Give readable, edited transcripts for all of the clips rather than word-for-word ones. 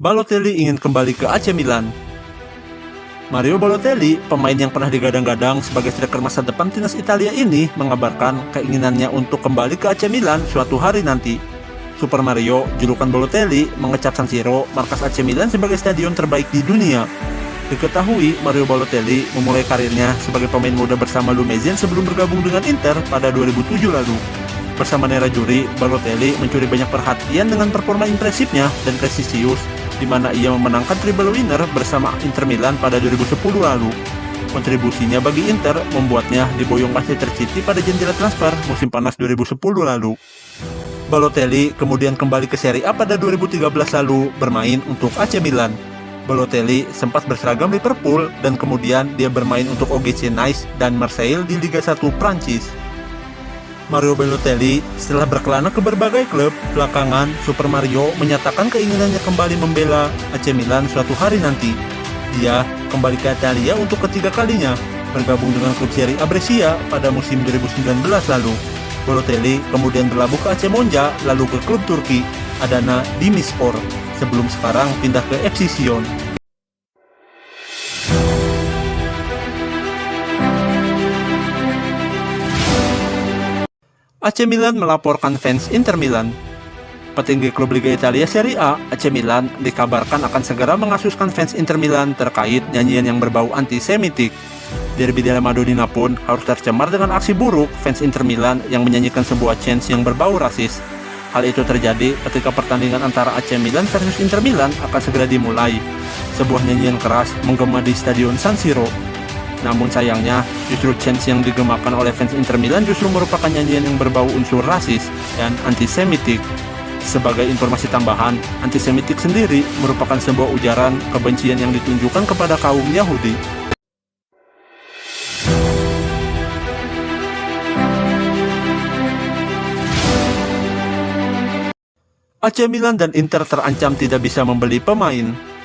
Balotelli ingin kembali ke AC Milan. Mario Balotelli, pemain yang pernah digadang-gadang sebagai striker masa depan timnas Italia ini, mengabarkan keinginannya untuk kembali ke AC Milan suatu hari nanti. Super Mario, julukan Balotelli, mengecap San Siro, markas AC Milan sebagai stadion terbaik di dunia. Diketahui, Mario Balotelli memulai karirnya sebagai pemain muda bersama Lumezien sebelum bergabung dengan Inter pada 2007 lalu. Bersama Nerazzurri, Balotelli mencuri banyak perhatian dengan performa impresifnya dan presisius, di mana ia memenangkan treble winner bersama Inter Milan pada 2010 lalu. Kontribusinya bagi Inter membuatnya diboyong Manchester City pada jendela transfer musim panas 2010 lalu. Balotelli kemudian kembali ke Serie A pada 2013 lalu bermain untuk AC Milan. Balotelli sempat berseragam Liverpool dan kemudian dia bermain untuk OGC Nice dan Marseille di Liga 1 Prancis. Mario Balotelli setelah berkelana ke berbagai klub, belakangan Super Mario menyatakan keinginannya kembali membela AC Milan suatu hari nanti. Dia kembali ke Italia untuk ketiga kalinya, bergabung dengan klub Serie A Brescia pada musim 2019 lalu. Balotelli kemudian berlabuh ke AC Monza, lalu ke klub Turki Adana Demirspor, sebelum sekarang pindah ke FC Sion. AC Milan melaporkan fans Inter Milan. Petinggi klub Liga Italia Serie A, AC Milan, dikabarkan akan segera mengasuskan fans Inter Milan terkait nyanyian yang berbau antisemitik. Derby della Madonnina pun harus tercemar dengan aksi buruk fans Inter Milan yang menyanyikan sebuah chants yang berbau rasis. Hal itu terjadi ketika pertandingan antara AC Milan versus Inter Milan akan segera dimulai. Sebuah nyanyian keras menggema di Stadion San Siro. Namun sayangnya, justru chants yang digemakan oleh fans Inter Milan justru merupakan nyanyian yang berbau unsur rasis dan antisemitik. Sebagai informasi tambahan, antisemitik sendiri merupakan sebuah ujaran kebencian yang ditunjukkan kepada kaum Yahudi. AC Milan dan Inter terancam tidak bisa membeli pemain.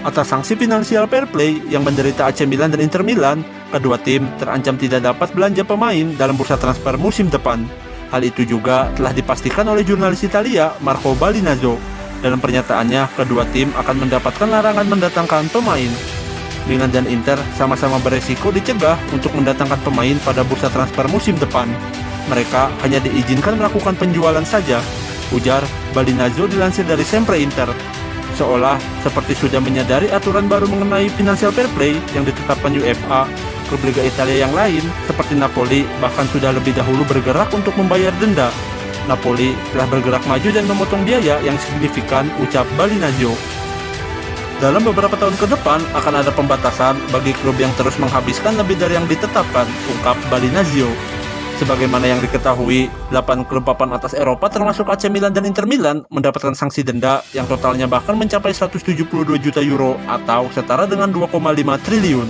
Atas sanksi finansial fair play yang menderita AC Milan dan Inter Milan, kedua tim terancam tidak dapat belanja pemain dalam bursa transfer musim depan. Hal itu juga telah dipastikan oleh jurnalis Italia Marco Balinazzo. Dalam pernyataannya, kedua tim akan mendapatkan larangan mendatangkan pemain. Milan dan Inter sama-sama beresiko dicegah untuk mendatangkan pemain pada bursa transfer musim depan. Mereka hanya diizinkan melakukan penjualan saja, ujar Balinazzo dilansir dari Sempre Inter. Seolah seperti sudah menyadari aturan baru mengenai financial fair play yang ditetapkan UEFA, klub Liga Italia yang lain seperti Napoli bahkan sudah lebih dahulu bergerak untuk membayar denda. Napoli telah bergerak maju dan memotong biaya yang signifikan, ucap Balinazzo. Dalam beberapa tahun ke depan akan ada pembatasan bagi klub yang terus menghabiskan lebih dari yang ditetapkan, ungkap Balinazzo. Sebagaimana yang diketahui, 8 klub papan atas Eropa termasuk AC Milan dan Inter Milan mendapatkan sanksi denda yang totalnya bahkan mencapai 172 juta euro atau setara dengan 2,5 triliun.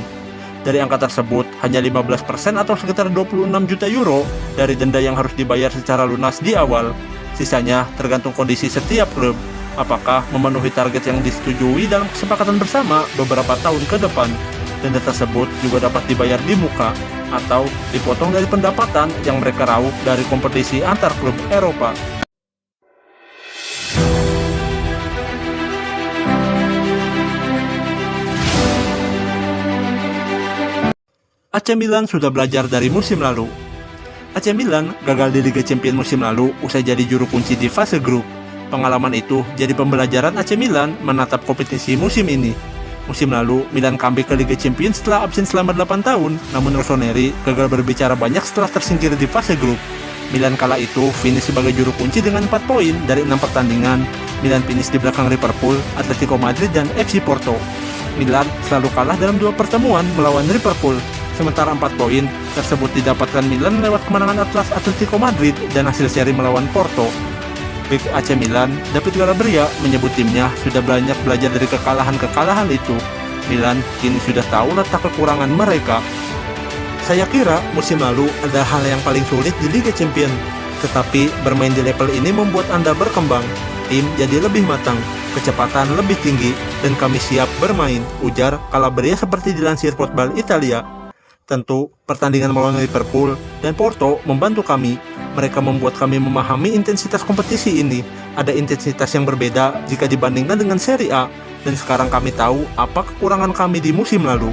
Dari angka tersebut, hanya 15% atau sekitar 26 juta euro dari denda yang harus dibayar secara lunas di awal. Sisanya tergantung kondisi setiap klub, apakah memenuhi target yang disetujui dalam kesepakatan bersama beberapa tahun ke depan. Denda tersebut juga dapat dibayar di muka atau dipotong dari pendapatan yang mereka raup dari kompetisi antar klub Eropa. AC Milan sudah belajar dari musim lalu. AC Milan gagal di Liga Champions musim lalu usai jadi juru kunci di fase grup. Pengalaman itu jadi pembelajaran AC Milan menatap kompetisi musim ini. Musim lalu, Milan comeback ke Liga Champions setelah absen selama 8 tahun, namun Rossoneri gagal berbicara banyak setelah tersingkir di fase grup. Milan kala itu finish sebagai juru kunci dengan 4 poin dari 6 pertandingan. Milan finish di belakang Liverpool, Atletico Madrid, dan FC Porto. Milan selalu kalah dalam 2 pertemuan melawan Liverpool, sementara 4 poin tersebut didapatkan Milan lewat kemenangan atas Atletico Madrid dan hasil seri melawan Porto. Bek AC Milan, David Calabria, menyebut timnya sudah banyak belajar dari kekalahan-kekalahan itu. Milan kini sudah tahu letak kekurangan mereka. Saya kira musim lalu ada hal yang paling sulit di Liga Champions, tetapi bermain di level ini membuat Anda berkembang. Tim jadi lebih matang, kecepatan lebih tinggi, dan kami siap bermain, ujar Calabria seperti dilansir Football Italia. Tentu, pertandingan melawan Liverpool dan Porto membantu kami. Mereka membuat kami memahami intensitas kompetisi ini, ada intensitas yang berbeda jika dibandingkan dengan Serie A, dan sekarang kami tahu apa kekurangan kami di musim lalu.